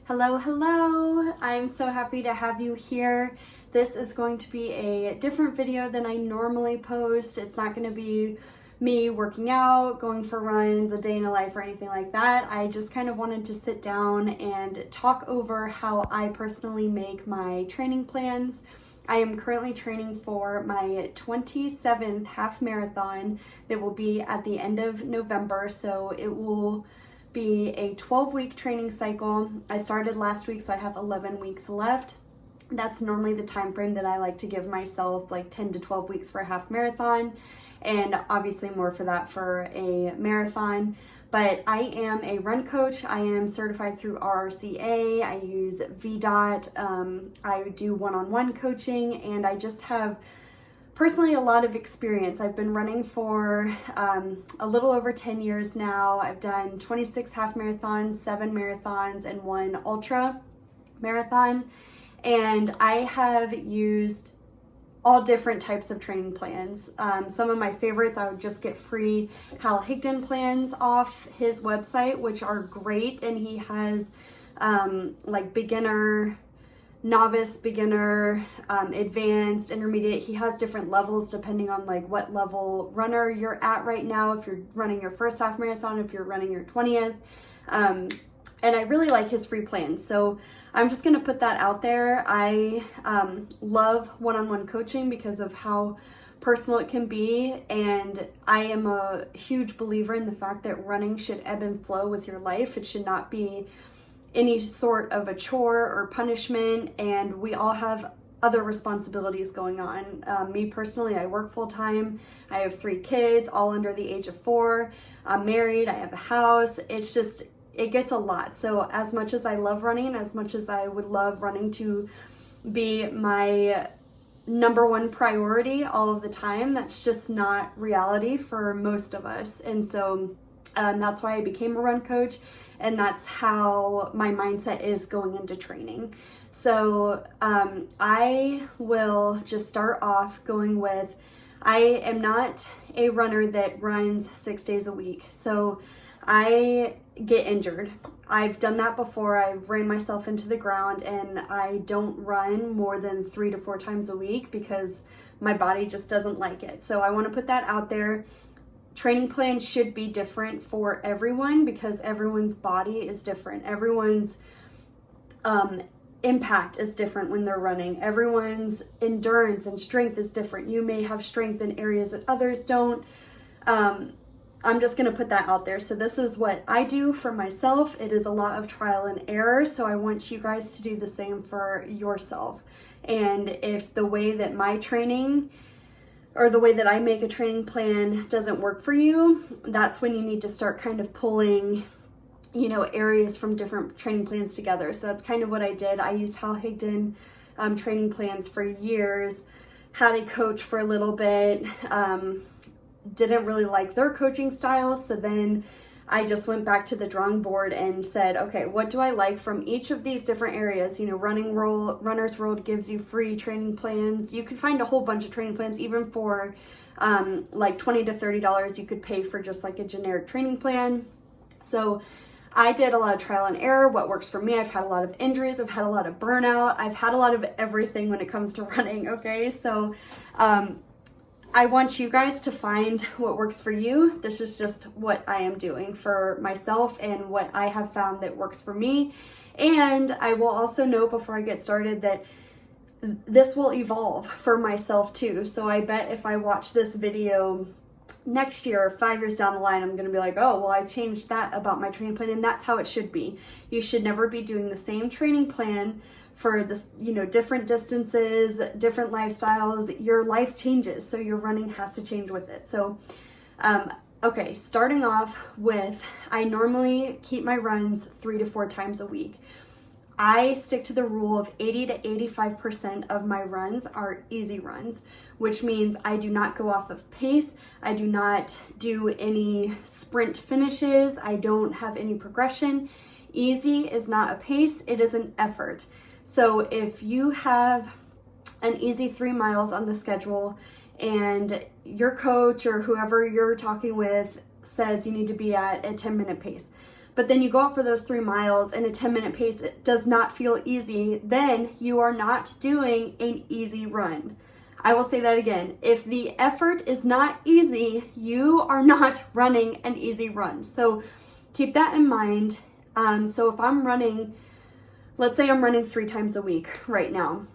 Hello, hello. I'm so happy to have you here. This is going to be a different video than I normally post. It's not going to be me working out, going for runs, a day in a life, or anything like that. I just kind of wanted to sit down and talk over how I personally make my training plans. I am currently training for my 27th half marathon that will be at the end of November, so it will be a 12-week training cycle. I started last week, so I have 11 weeks left. That's normally the time frame that I like to give myself, like 10 to 12 weeks for a half marathon, and obviously more for that for a marathon. But I am a run coach. I am certified through RRCA. I use VDOT. I do one-on-one coaching, and I just have personally a lot of experience. I've been running for a little over 10 years now. I've done 26 half marathons, 7 marathons, and 1 ultra marathon. And I have used all different types of training plans. Some of my favorites, I would just get free Hal Higdon plans off his website, which are great. And he has like beginner, novice, beginner, advanced, intermediate. He has different levels depending on like what level runner you're at right now. If you're running your first half marathon, if you're running your 20th. And I really like his free plans. So I'm just gonna put that out there. I love one-on-one coaching because of how personal it can be. And I am a huge believer in the fact that running should ebb and flow with your life. It should not be any sort of a chore or punishment, and we all have other responsibilities going on. Me personally, I work full-time. I have 3 kids, all under the age of 4. I'm married, I have a house. It's just, it gets a lot. So as much as I love running, as much as I would love running to be my number one priority all of the time, that's just not reality for most of us. And so that's why I became a run coach, and that's how my mindset is going into training. So I will just start off going with, I am not a runner that runs 6 days a week. So I get injured. I've done that before. I've ran myself into the ground, and I don't run more than 3 to 4 times a week because my body just doesn't like it. So I want to put that out there. Training plans should be different for everyone because everyone's body is different. Everyone's impact is different when they're running. Everyone's endurance and strength is different. You may have strength in areas that others don't. I'm just going to put that out there. So this is what I do for myself. It is a lot of trial and error. So I want you guys to do the same for yourself. And if the way that my training or the way that I make a training plan doesn't work for you, that's when you need to start kind of pulling, you know, areas from different training plans together. So that's kind of what I did. I used Hal Higdon training plans for years, had a coach for a little bit, didn't really like their coaching style. So then I just went back to the drawing board and said, okay, what do I like from each of these different areas? You know, Runner's World gives you free training plans. You can find a whole bunch of training plans, even for like $20 to $30. You could pay for just like a generic training plan. So I did a lot of trial and error. What works for me? I've had a lot of injuries. I've had a lot of burnout. I've had a lot of everything when it comes to running. Okay. So, I want you guys to find what works for you. This is just what I am doing for myself and what I have found that works for me. And I will also note before I get started that this will evolve for myself too. So I bet if I watch this video next year or 5 years down the line, I'm going to be like, oh, well, I changed that about my training plan. And that's how it should be. You should never be doing the same training plan for this, you know, different distances, different lifestyles. Your life changes, so your running has to change with it. So, okay, starting off with, I normally keep my runs 3 to 4 times a week. I stick to the rule of 80 to 85% of my runs are easy runs, which means I do not go off of pace. I do not do any sprint finishes. I don't have any progression. Easy is not a pace, it is an effort. So if you have an easy 3 miles on the schedule and your coach or whoever you're talking with says you need to be at a 10-minute pace, but then you go out for those 3 miles and a 10-minute pace, it does not feel easy, then you are not doing an easy run. I will say that again. If the effort is not easy, you are not running an easy run. So keep that in mind. So if I'm running, let's say I'm running 3 times a week right now,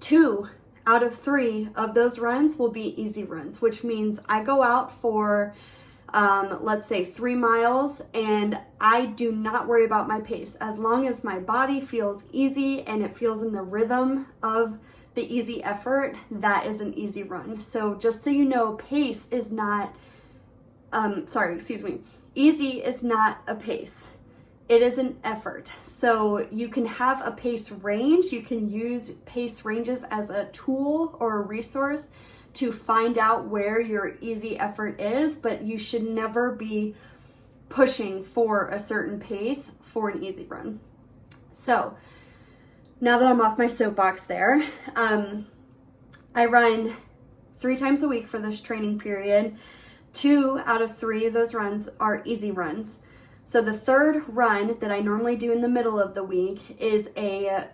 2 out of 3 of those runs will be easy runs, which means I go out for let's say 3 miles, and I do not worry about my pace. As long as my body feels easy and it feels in the rhythm of the easy effort, that is an easy run. So just so you know, pace is not, easy is not a pace. It is an effort. So you can have a pace range. You can use pace ranges as a tool or a resource to find out where your easy effort is, but you should never be pushing for a certain pace for an easy run. So now that I'm off my soapbox there, I run 3 times a week for this training period. 2 out of 3 of those runs are easy runs. So the 3rd run that I normally do in the middle of the week is a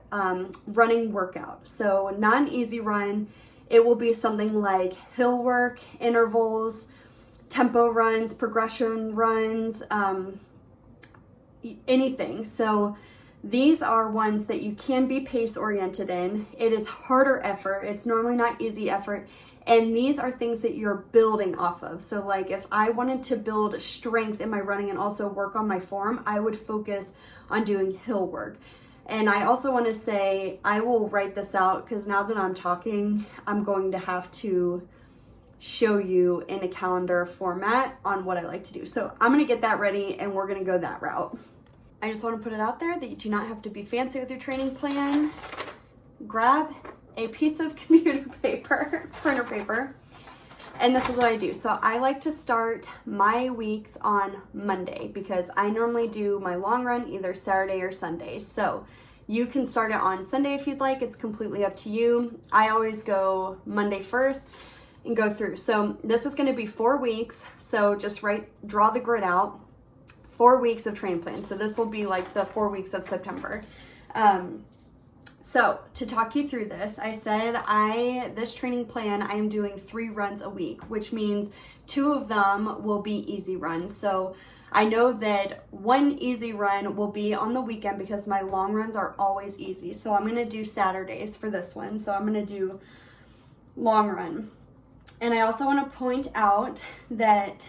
running workout. So not an easy run. It will be something like hill work, intervals, tempo runs, progression runs, anything. So these are ones that you can be pace oriented in. It is harder effort. It's normally not easy effort. And these are things that you're building off of. So like if I wanted to build strength in my running and also work on my form, I would focus on doing hill work. And I also want to say, I will write this out because now that I'm talking, I'm going to have to show you in a calendar format on what I like to do. So I'm going to get that ready and we're going to go that route. I just want to put it out there that you do not have to be fancy with your training plan. Grab a piece of computer paper, printer paper, and this is what I do. So I like to start my weeks on Monday because I normally do my long run either Saturday or Sunday. So you can start it on Sunday if you'd like. It's completely up to you. I always go Monday first and go through. So this is going to be 4 weeks. So just draw the grid out. 4 weeks of training plan. So this will be like the 4 weeks of September. So to talk you through this, I said this training plan, I am doing 3 runs a week, which means 2 of them will be easy runs. So I know that 1 easy run will be on the weekend because my long runs are always easy. So I'm going to do Saturdays for this one. So I'm going to do long run. And I also want to point out that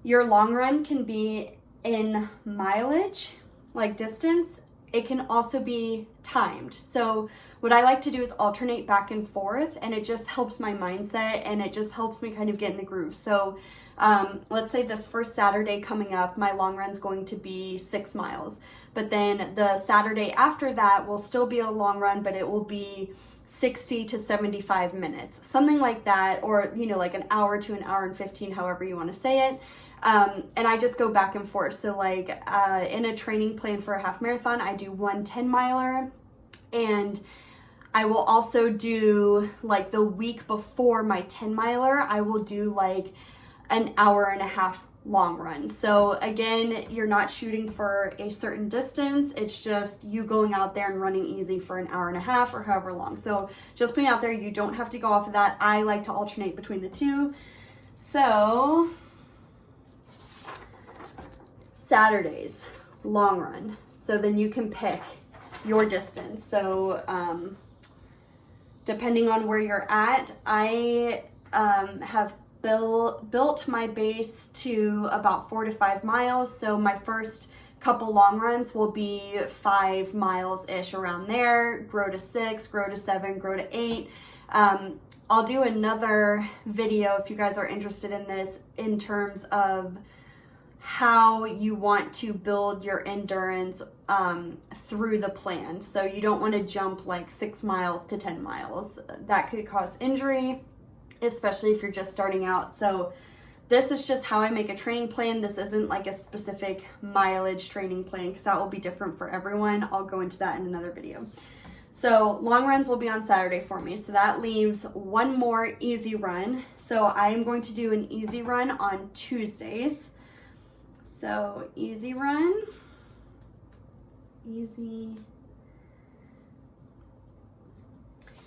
your long run can be in mileage, like distance. It can also be timed. So what I like to do is alternate back and forth, and it just helps my mindset and it just helps me kind of get in the groove. So let's say this first Saturday coming up, my long run's going to be 6 miles. But then the Saturday after that will still be a long run, but it will be 60 to 75 minutes, something like that, or like an hour to an hour and 15, however you want to say it. And I just go back and forth. So like in a training plan for a half marathon, I do 1 10-miler, and I will also do like the week before my 10-miler, I will do like an hour and a half long run. So again, you're not shooting for a certain distance. It's just you going out there and running easy for an hour and a half or however long. So just putting out there, you don't have to go off of that. I like to alternate between the 2. So Saturdays, long run. So then you can pick your distance. So depending on where you're at, I have built my base to about 4 to 5 miles. So my first couple long runs will be 5 miles-ish around there, grow to 6, grow to 7, grow to 8. I'll do another video if you guys are interested in this in terms of how you want to build your endurance through the plan. So you don't want to jump like 6 miles to 10 miles. That could cause injury, especially if you're just starting out. So this is just how I make a training plan. This isn't like a specific mileage training plan because that will be different for everyone. I'll go into that in another video. So long runs will be on Saturday for me. So that leaves 1 more easy run. So I am going to do an easy run on Tuesdays. So easy run, easy.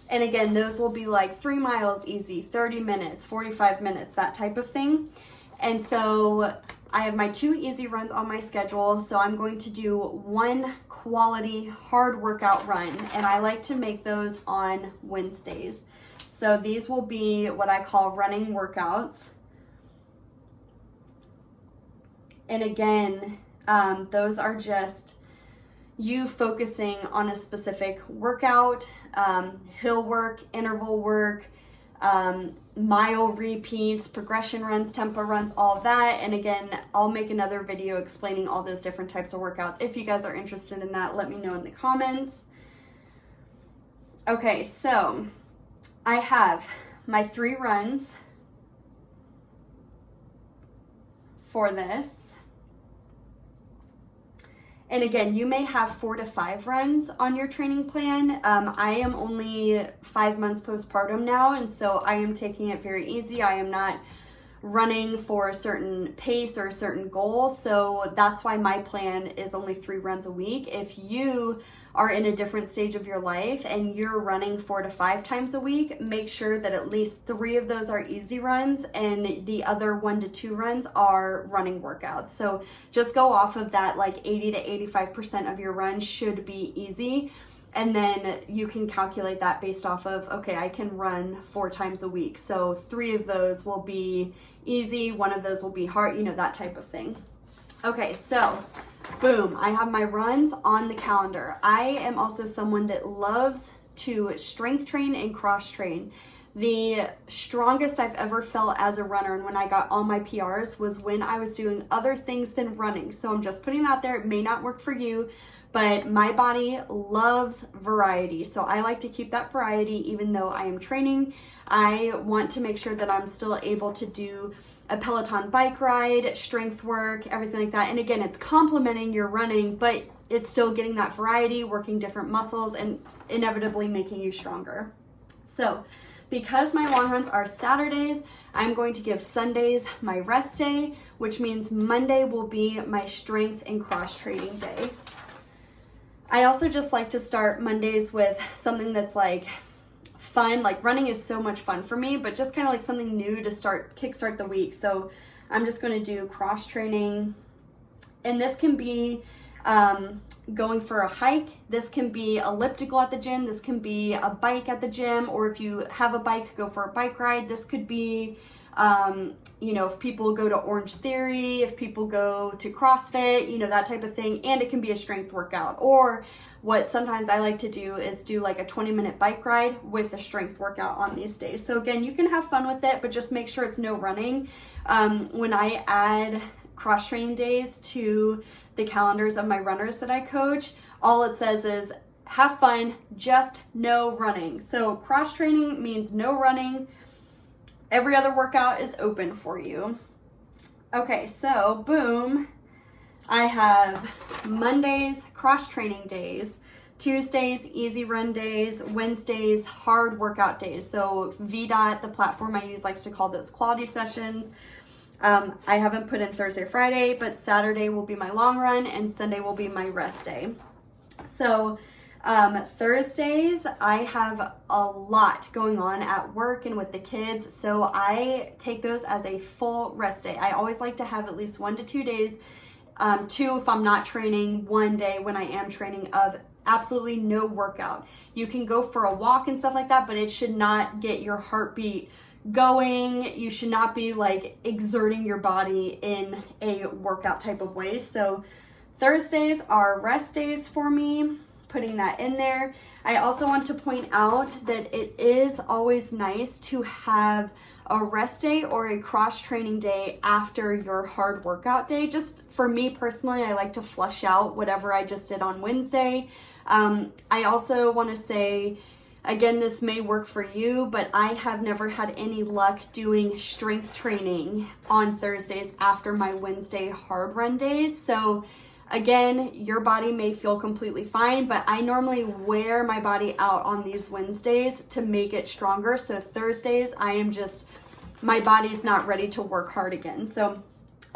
And again, those will be like 3 miles easy, 30 minutes, 45 minutes, that type of thing. And so I have my 2 easy runs on my schedule. So I'm going to do 1 quality hard workout run. And I like to make those on Wednesdays. So these will be what I call running workouts. And again, those are just you focusing on a specific workout, hill work, interval work, mile repeats, progression runs, tempo runs, all of that. And again, I'll make another video explaining all those different types of workouts. If you guys are interested in that, let me know in the comments. Okay, so I have my 3 runs for this. And again, you may have 4 to 5 runs on your training plan. I am only 5 months postpartum now, and so I am taking it very easy. I am not running for a certain pace or a certain goal, so that's why my plan is only 3 runs a week. If you are in a different stage of your life and you're running 4 to 5 times a week, make sure that at least 3 of those are easy runs and the other 1 to 2 runs are running workouts. So just go off of that, like 80 to 85% of your runs should be easy. And then you can calculate that based off of, okay, I can run 4 times a week. So 3 of those will be easy, 1 of those will be hard, you know, that type of thing. Okay, so boom, I have my runs on the calendar. I am also someone that loves to strength train and cross train. The strongest I've ever felt as a runner and when I got all my PRs was when I was doing other things than running. So I'm just putting it out there. It may not work for you, but my body loves variety. So I like to keep that variety even though I am training. I want to make sure that I'm still able to do a Peloton bike ride, strength work, everything like that. And again, it's complementing your running, but it's still getting that variety, working different muscles, and inevitably making you stronger. So because my long runs are Saturdays, I'm going to give Sundays my rest day, which means Monday will be my strength and cross training day. I also just like to start Mondays with something that's like fun. Like running is so much fun for me, but just kind of like something new to kickstart the week. So I'm just going to do cross training, and this can be going for a hike. This can be elliptical at the gym. This can be a bike at the gym, or if you have a bike, go for a bike ride. This could be, you know, if people go to Orange Theory, if people go to CrossFit, you know, that type of thing. And it can be a strength workout, or what sometimes I like to do is do like a 20-minute bike ride with a strength workout on these days. So again, you can have fun with it, but just make sure it's no running. When I add cross training days to the calendars of my runners that I coach, all it says is have fun, just no running. So cross training means no running. Every other workout is open for you. Okay, so boom. I have Mondays, cross training days, Tuesdays, easy run days, Wednesdays, hard workout days. So VDOT, the platform I use, likes to call those quality sessions. I haven't put in Thursday, Friday, but Saturday will be my long run and Sunday will be my rest day. So Thursdays, I have a lot going on at work and with the kids, so I take those as a full rest day. I always like to have at least 1 to 2 days, 2 if I'm not training, 1 day when I am training, of absolutely no workout. You can go for a walk and stuff like that, but it should not get your heartbeat going. You should not be like exerting your body in a workout type of way. So Thursdays are rest days for me, putting that in there. I also want to point out that it is always nice to have a rest day or a cross training day after your hard workout day. Just for me personally, I like to flush out whatever I just did on Wednesday. I also want to say, again, this may work for you, but I have never had any luck doing strength training on Thursdays after my Wednesday hard run days. So again, your body may feel completely fine, but I normally wear my body out on these Wednesdays to make it stronger. So Thursdays, my body's not ready to work hard again. So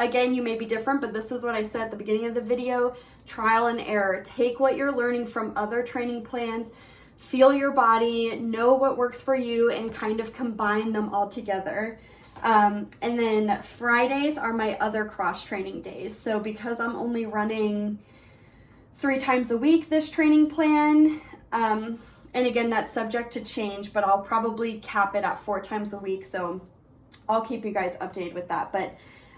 again, you may be different, but this is what I said at the beginning of the video, trial and error. Take what you're learning from other training plans, feel your body, know what works for you, and kind of combine them all together. And then Fridays are my other cross training days. So because I'm only running 3 times a week this training plan, and again, that's subject to change, but I'll probably cap it at 4 times a week. So I'll keep you guys updated with that. But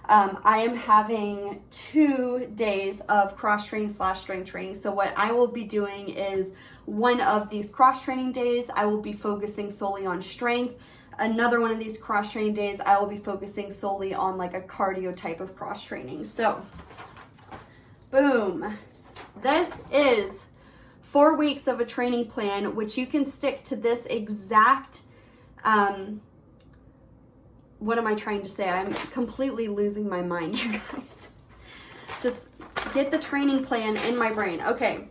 I am having 2 days of cross training / strength training. So what I will be doing is one of these cross training days, I will be focusing solely on strength. Another one of these cross training days, I will be focusing solely on like a cardio type of cross training. So boom, this is 4 weeks of a training plan, which you can stick to this exact, what am I trying to say? I'm completely losing my mind, you guys. Just get the training plan in my brain. Okay.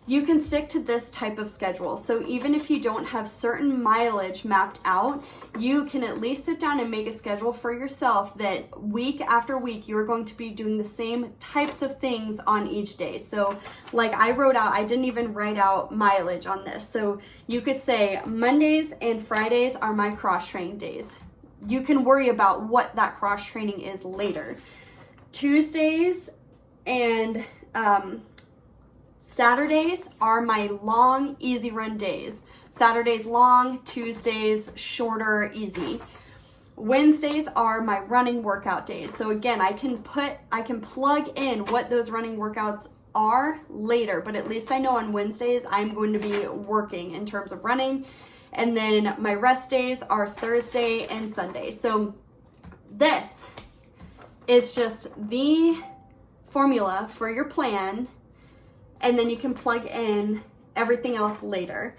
You can stick to this type of schedule. So even if you don't have certain mileage mapped out, you can at least sit down and make a schedule for yourself that week after week, you're going to be doing the same types of things on each day. So like I wrote out, I didn't even write out mileage on this. So you could say Mondays and Fridays are my cross training days. You can worry about what that cross training is later. Tuesdays and Saturdays are my long, easy run days. Saturdays long, Tuesdays shorter, easy. Wednesdays are my running workout days. So again, I can plug in what those running workouts are later, but at least I know on Wednesdays I'm going to be working in terms of running. And then my rest days are Thursday and Sunday. So this is just the formula for your plan, and then you can plug in everything else later.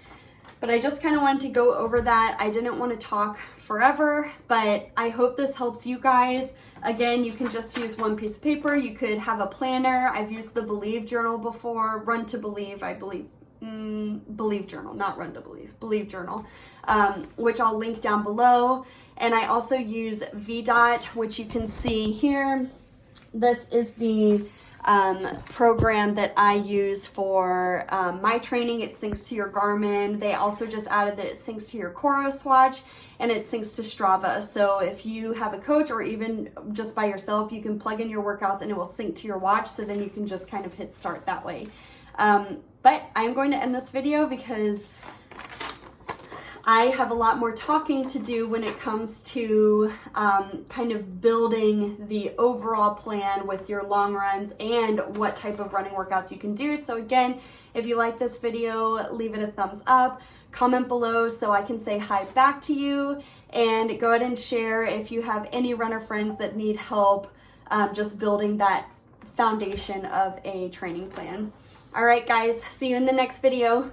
But I just kind of wanted to go over that. I didn't want to talk forever, but I hope this helps you guys. Again, you can just use one piece of paper. You could have a planner. I've used the Believe journal before, Run to Believe, I believe. Believe journal, not Run to Believe journal, which I'll link down below. And I also use VDOT, which you can see here. This is the program that I use for my training. It syncs to your Garmin. They also just added that it syncs to your Coros watch, and it syncs to Strava. So if you have a coach or even just by yourself, you can plug in your workouts and it will sync to your watch, so then you can just kind of hit start that way. But I'm going to end this video because I have a lot more talking to do when it comes to kind of building the overall plan with your long runs and what type of running workouts you can do. So again, if you like this video, leave it a thumbs up, comment below so I can say hi back to you, and go ahead and share if you have any runner friends that need help just building that foundation of a training plan. All right, guys, see you in the next video.